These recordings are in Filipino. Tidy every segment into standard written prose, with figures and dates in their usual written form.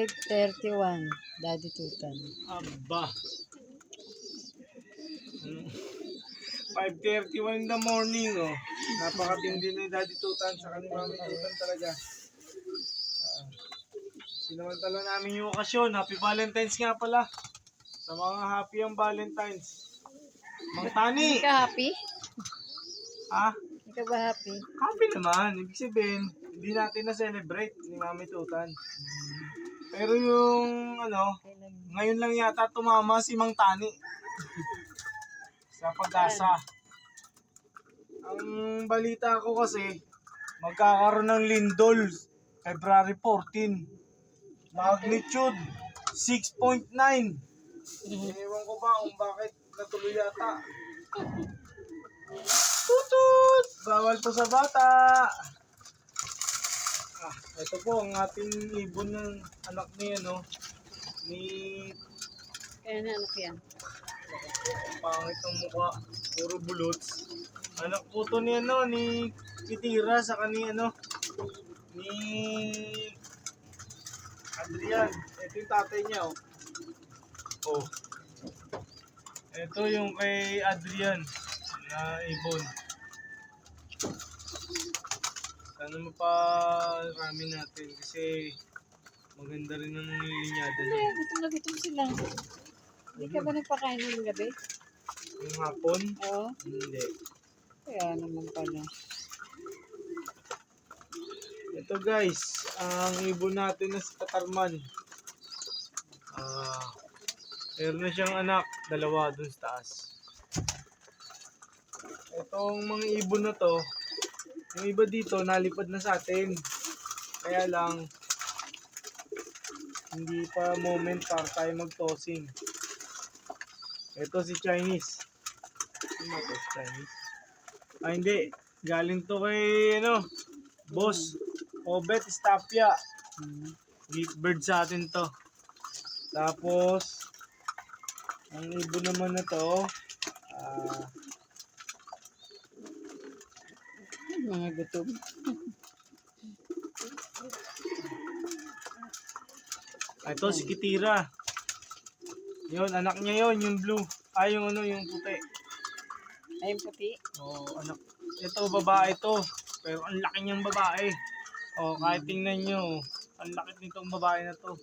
5:31, Daddy Tutan. Aba. 5:31 in the morning, oh. Napakatindi na yung Daddy Tutan sa ni Mami Tutan talaga. Sinamantala namin yung okasyon. Happy Valentine's nga pala. Sa mga happy ang Valentine's. Mang Tani! Hindi ka happy? Ha? Hindi ka ba happy? Happy naman. Ibig sabihin, hindi natin na-celebrate ni Mami Tutan. Pero yung, ngayon lang yata tumama si Mang Tani. Sa Pag-asa. Ang balita ko kasi, magkakaroon ng lindol February 14. Magnitude 6.9. Ewan ko ba kung bakit natuloy yata. Tutut! Bawal po sa bata. Ito po ang ating ibon ng anak ni Kaya na ano yan? pangit ng mukha, puro bulots. Anak po to ni Kitira sa ni Adrian. Ito yung tatay niya, oh. Oh. Ito yung kay Adrian na ibon. Sana maparami natin kasi maganda rin ang nililinyada Hindi, niya. gutom na gutom sila. Hindi ka ba nagpakain ng gabi? Yung hapon? Oo. Hindi. Kaya naman pala. Ito guys, ang ibon natin na si Katarman. Meron na siyang anak, dalawa dun sa taas. Itong mga ibon na to, yung iba dito nalipad na sa atin. Kaya lang, hindi pa moment para tayo mag-tossing. Ito si Chinese. Ano to si Chinese? Hindi. Galing to kay, Boss Obet Estapia. Gift bird sa atin to. Tapos, ang ibon naman na to, Mga gutom. ito si Kitira. Yun, anak niya yun, yung blue. Yung puti. Ay, puti. Anak. Ito, babae to. Pero ang laki niyang babae. Kahit tingnan nyo, ang laki nitong babae na to.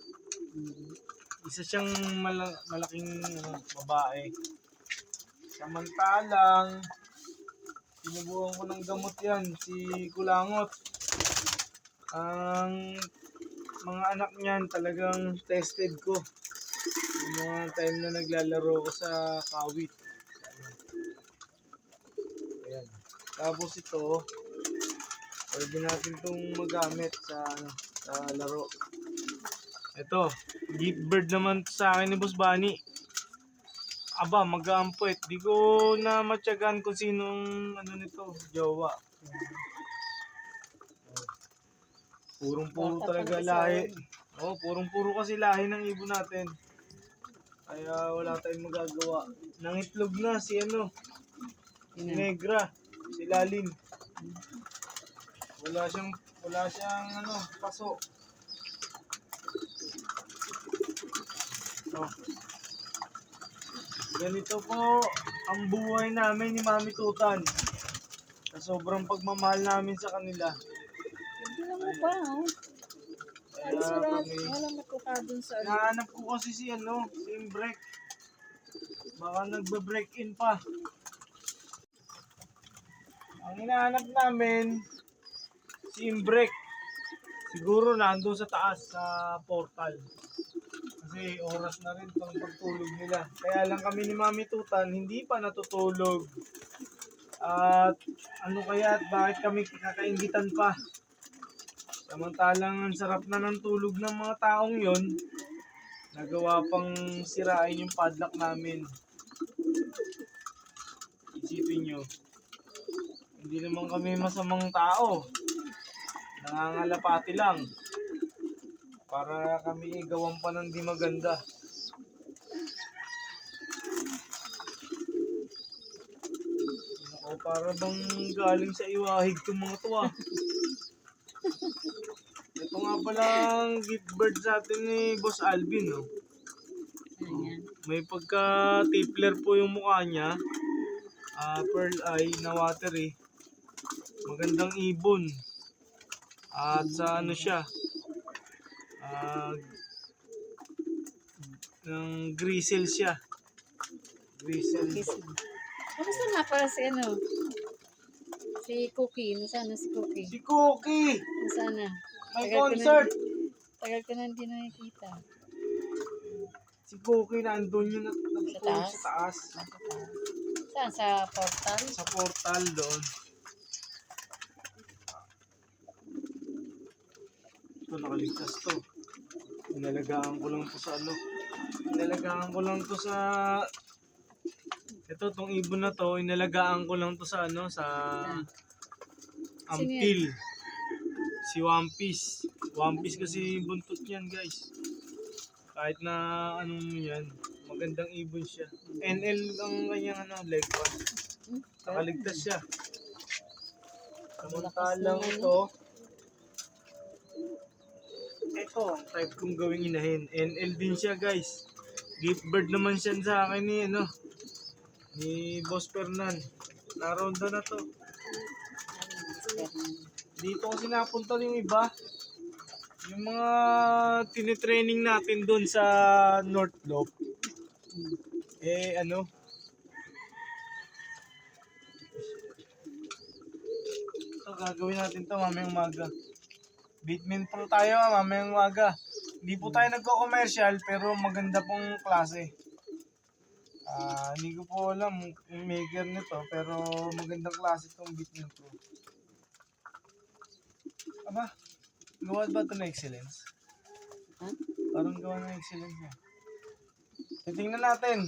Isa siyang malaking babae. Samantalang, sinubukan ko ng gamot yan, si Kulangot. Ang mga anak niyan talagang tested ko. Yung mga time na naglalaro ko sa kawit. Ayan. Tapos ito, pwede natin itong magamit sa laro. Ito, gift bird naman sa akin ni Boss Bunny. Aba, mag-aampwet. Di ko na matyagan kung sinong nito, jowa. Purong-puro talaga lahi. Purong-puro kasi lahi ng ibon natin. Kaya wala tayong magagawa. Nangitlog na si Negra, si Lalin. Wala siyang paso. Ganito po ang buhay namin ni Mami Tutan. Sa sobrang pagmamahal namin sa kanila. Hindi lang mo pa, oh. Ay, sarap. Walang matuka dun sa... Nahanap ko kasi si Imbrek. Baka nagbe-break in pa. Ang hinahanap namin, si Imbrek. Siguro nandun sa taas sa portal. Kasi oras na rin pang pagtulog nila. Kaya lang kami ni Mami Tutan, hindi pa natutulog. At bakit kami kakaingitan pa? Samantalang ang sarap na ng tulog ng mga taong yon, nagawa pang sirain yung padlock namin. Isipin nyo, hindi naman kami masamang tao. Nangangalapati lang. Para kami igawan pa ng di maganda. Para bang galing sa iwahig itong mga to. Ito nga palang gift bird sa atin ni Boss Alvin, no? Ayan. May pagka-tipler po yung mukha niya. Pearl eye na watery. Magandang ibon. At sa ano siya, ng grisel siya. Grisel. Kamusta nga pala si ano? Si Cookie. Nasaan na si Cookie? Si Cookie! Nasaan na? May Tagal ko na- concert! Tagal ko na hindi nakikita. Si Cookie nandun yun at natutulog taas? sa taas. Saan? Sa portal? Sa portal doon. Ito nakaligtas to. Inalagaan ko lang to sa ano. Inalagaan ko lang to sa... Ito, tong ibon na to, inalagaan ko lang to sa ano, sa... Ampil. Si One Piece. One Piece kasi buntot niyan, guys. Kahit na anong yan, magandang ibon siya. NL ang kanyang ano, leg one. Nakaligtas siya. Samantalang ito, ito, ang type kong gawing inahin. NL din siya, guys. Gift bird naman siya sa akin ni, ano, ni Boss Fernan. Naronda na to. Dito kasi napunta yung iba. Yung mga tinitraining natin doon sa North Loop. Ano? Ito, gagawin natin to mamayang umaga. Bitmin Pro tayo mamayang umaga. Hindi po tayo nagko-commercial pero maganda pong klase. Hindi ko po alam yung maker nito pero magandang klase itong Bitmin Pro. Aba, gawa ba ito na excellence? Huh? Parang gawa ng excellence niya. Titingnan natin.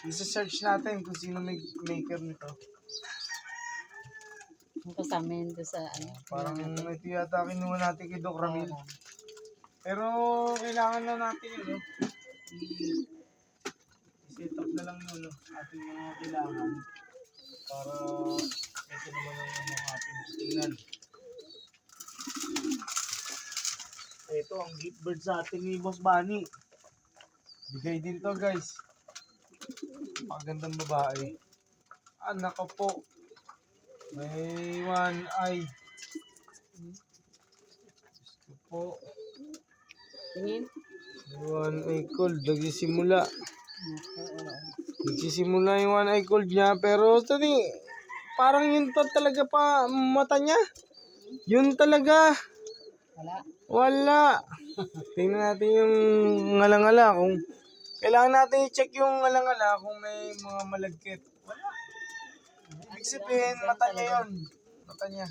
Isa-search natin kung sino may maker nito. Ang kasama yun doon sa ano? Parang ito yata kinuha natin kay Doc Ramil. Pero kailangan na natin yun, no? I-set up na lang yun, no? Ating mga kailangan. Para ito naman ang ating tingnan. Ito ang gift bird sa atin ni Boss Bunny. Bigay din to, guys. Magandang babae. Anak ko po. May one eye. Gusto po. Tingin? May one eye cold. Nagsisimula. Nagsisimula yung one eye cold niya. Pero parang yun pa talaga pa mata niya. Yun talaga. Wala. Tingnan natin yung ngalangala kung kailangan natin i-check yung ngalangala kung may mga malagkit. Wala. Ibig sabihin, mata niya yun. Mata niya.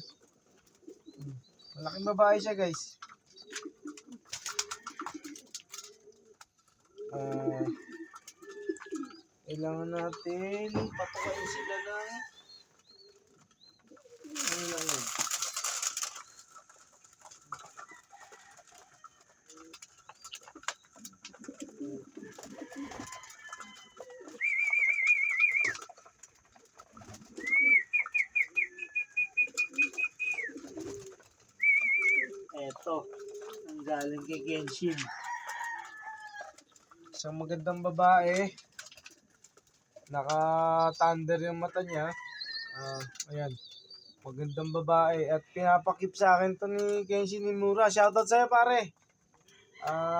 Malaking babae siya, guys. Kailangan natin patukain sila ng ano lang yun. Eto, ang galing kay Genshin. Isang magandang babae. Naka-thunder yung mata niya. Ayan. Magandang babae. At pinapakip sa akin to ni Genshin Imura. Shoutout sa'yo, pare.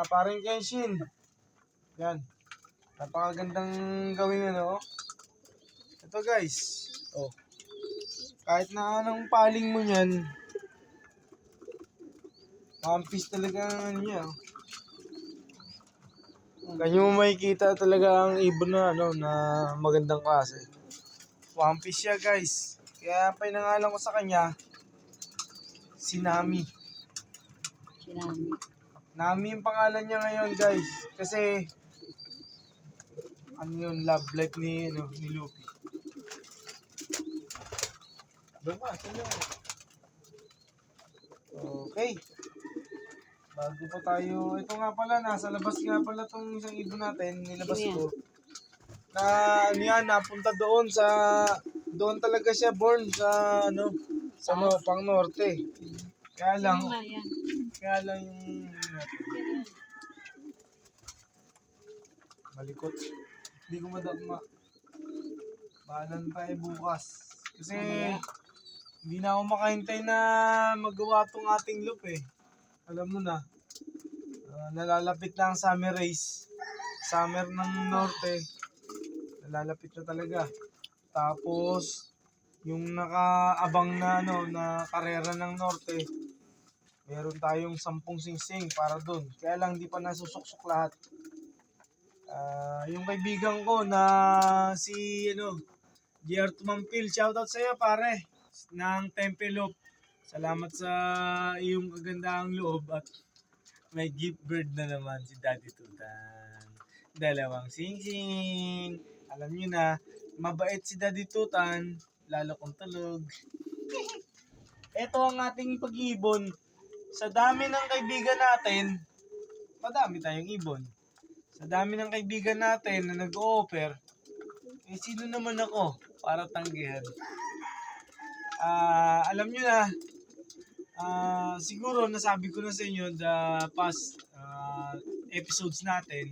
Pareng Genshin. Yan. Napakagandang gawin ano. Ito, guys. Oh. Kahit na anong paling mo niyan, mampis talaga ang ano niya. Kanyo mo makikita talaga ang ibon na ano na magandang klase. One Piece siya, guys. Kaya pinangalan ko sa kanya si Nami. Sinami. Nami yung pangalan niya ngayon, guys. Kasi ano yun, love life ni Luffy. Okay. Bago pa tayo, ito nga pala, nasa labas nga pala tong isang ibon natin, nilabas ko. Na ano yan, napunta doon doon talaga siya born sa pang norte. Kaya lang, Yung yan. kaya lang yung malikot. Hindi ko madakma. Bahalan pa bukas. Kasi hindi na ako makahintay na magawa tong ating loop eh. Alam mo na, nalalapit na ang summer race. Summer ng norte. Nalalapit na talaga. Tapos, yung nakaabang na na karera ng norte, meron tayong 10 singsing para doon. Kaya lang di pa nasusuksok lahat. Yung kaibigan ko na si JR Tumampil, shoutout sa iyo pare ng Tempe Loop. Salamat sa iyong kagandahang loob at may gift bird na naman si Daddy Tutan. 2 singsing. Alam niyo na, mabait si Daddy Tutan, lalo kong tulog. Ito ang ating pag-ibon. Sa dami ng kaibigan natin, madami tayong ibon. Sa dami ng kaibigan natin na nag-o-offer, sino naman ako para tanggihan? Alam nyo na, siguro nasabi ko na sa inyo the past episodes natin,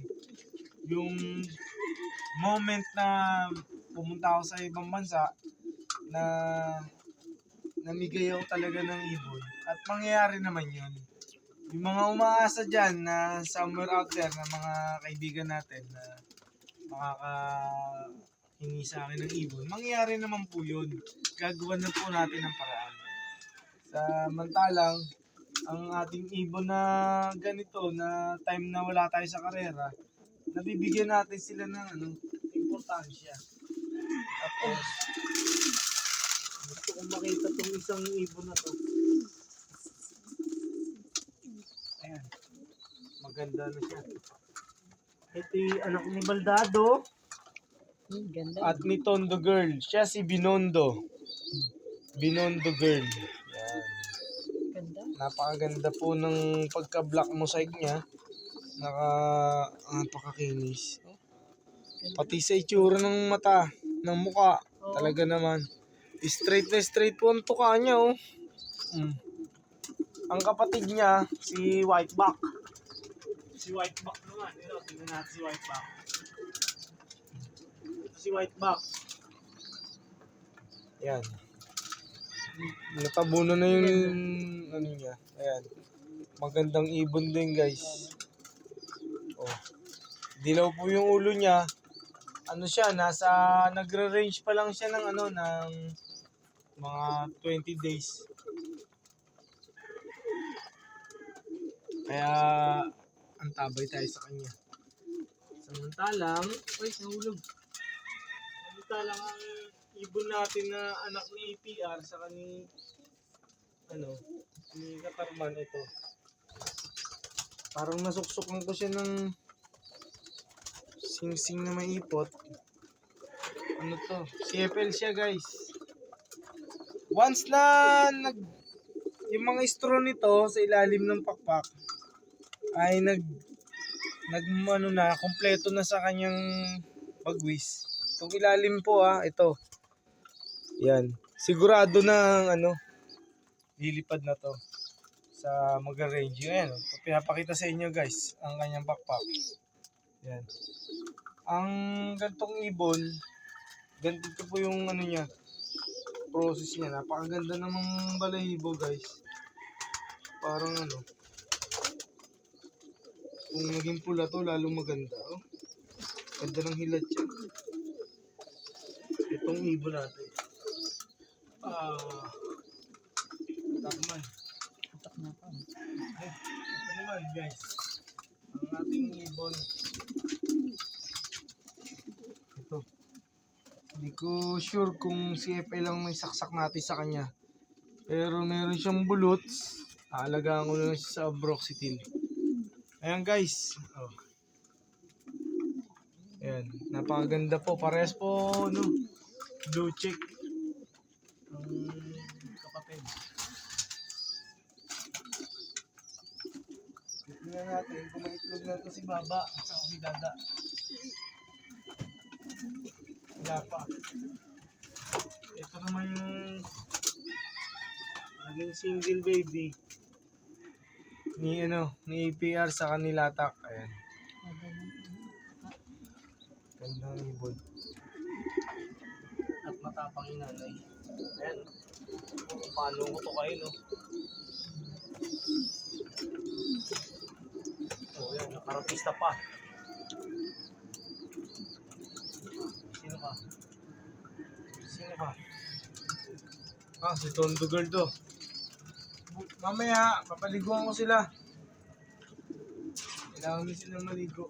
yung moment na pumunta ako sa ibang bansa na namigay ako talaga ng ibon at mangyayari naman yun. Yung mga umaasa dyan na somewhere out there na mga kaibigan natin na makakahingi sa akin ng ibon, mangyayari naman po yun. Gagawan na po natin ng paraan. Samantalang, ang ating ibon na ganito, na time na wala tayo sa karera, nabibigyan natin sila ng importansya. Tapos, gusto kong makita tong isang ibon na to. Ayan. Maganda na siya. Ito yung anak ni Baldado. Ganda. At ni Tondo Girl. Siya si Binondo. Binondo Girl. Yan. Ganda. Napakaganda po ng pagka-black mosaic niya. Napakakinis. Pati sa itsura ng mata, ng muka. Talaga naman. Straight na straight po ang tuka niya, oh. Ang kapatid niya, si Whiteback. Si Whiteback naman. Tingnan natin si Whiteback. Ito si Whiteback. Yan. Natabuno na yung niya. Ayan. Magandang ibon din, guys. Oh. Dilaw po yung ulo niya. Siya, nagre-range pa lang siya ng ng mga 20 days. Kaya antabay tayo sa kanya. Samantalang, samantalang ang ibon natin na anak ni APR sa ni Katarman ito. Parang nasuksukan ko siya ng singsing na may ipot. CFL siya, guys. Once na yung mga straw nito sa ilalim ng pakpak ay kompleto na sa kanyang pagwis. Itong ilalim po ito. Yan. Sigurado na lilipad na to sa mag-range. Yan. Pinapakita sa inyo, guys, ang kanyang pakpak. Yan. Ang gantong ibon, ganito po yung niya, process niya. Napakaganda namang balahibo, guys. Parang kung naging pula to, lalong maganda. Oh. Ganda ng hilad siya. Itong ibon natin. Takman. Ito naman, guys. Ang ating ibon. Ito. Hindi ko sure kung CFL lang may saksak natin sa kanya. Pero meron siyang bulots. Aalagaan ko na lang siya sa Broxitil. Ayan, guys. Oh. Ayan. Napakaganda po. Parehas po, blue check. Ang kapatid. Tignan natin kung may itlog na ito si Baba at si Dada. Wala pa. Ito naman yung naging single baby. ni APR sa kanila tak. Ayan. Gandang ibon. At matapang yung nanay. Ayan. Kung paano ko to kayo, no? Oh, ayan. Nakarapista pa. Sino ka? Sino ka? Ah, si Tondo Girl to. Mamaya, papaliguan ko sila. Kailangan nyo silang maligo.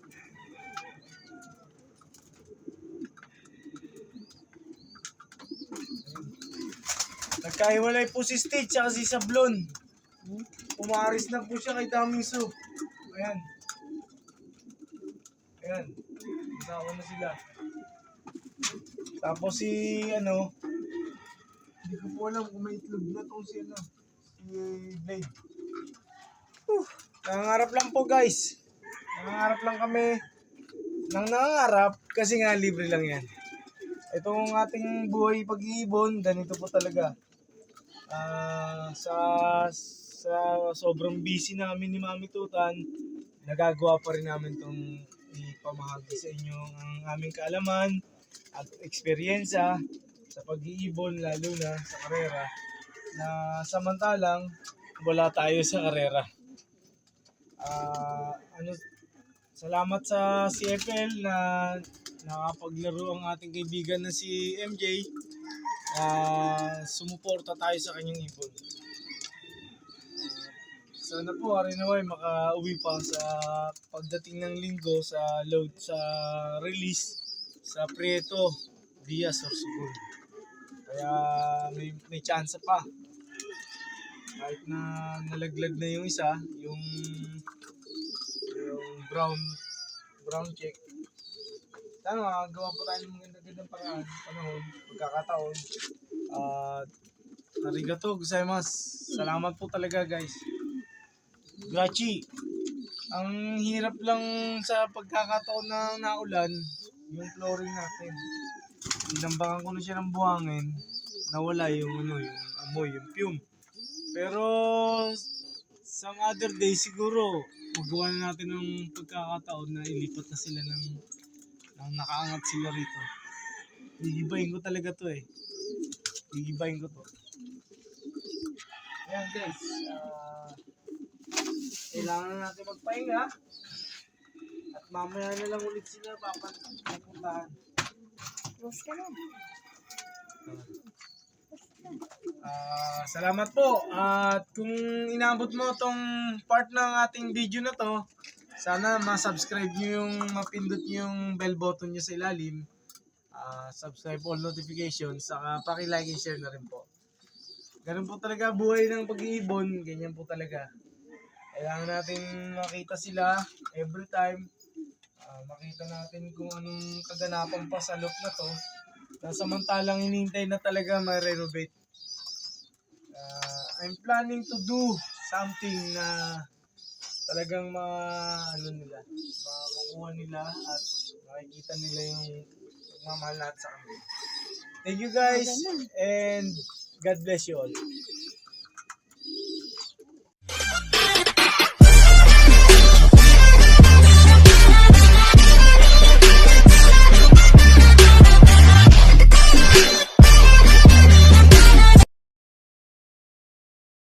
Nagkahiwalay po si Stitch at si Sablon. Umaris na po siya kay Damiso. Ayan. Ayan. Isawa na sila. Tapos si hindi ko po alam kung may itlog na to si Blade. Nangangarap lang po guys. Nangangarap lang kami. Nangangarap kasi nga libre lang yan. Itong ating buhay pag-iibon, ganito po talaga. Sa sobrang busy namin ni Mami Tutan, nagagawa pa rin namin itong ipamahagi sa inyo ang aming kaalaman at eksperyensya sa pag-iibon, lalo na sa karera, na samantalang wala tayo sa karera. Salamat sa CFL na nakapaglaro ang ating kaibigan na si MJ. Sumuporta tayo sa kanyang ibon. Sana po Arinaway makauwi pa sa pagdating ng linggo sa load sa release sa Prieto via Sorsogon. Kaya may chance pa. Kahit na nalaglag na yung isa, yung brown check. Sana gawa po tayo ng magandang pagkakataon. Arigato gozaimasu. Salamat po talaga guys. Grachi. Ang hirap lang sa pagkakataon na naulan, yung flooring natin. Inambangan ko na siya ng buhangin, nawala yung amoy, yung fume. Pero some other day siguro magawa na natin ng pagkakataon na ilipat na sila ng nakaangat sila rito. Gigibahin ko talaga to eh. Gigibahin ko to. Ayan guys, kailangan na natin magpahinga. At mamaya na lang ulit sila papuntahan. Close ka na. Salamat po. At kung inabot mo tong part ng ating video na to, sana ma-subscribe nyo mapindot nyo yung bell button nyo sa ilalim. Subscribe all notifications, saka paki-like and share na rin po. Ganun po talaga buhay ng pag-iibon, ganyan po talaga. Kailangan natin makita sila every time. Makita natin kung anong kaganapan pa sa loop na to. Na samantalang hinihintay na talaga ma-renovate. I'm planning to do something na talagang makukuha nila at makikita nila yung pagmamahal natin sa kanila. Thank you guys and God bless you all.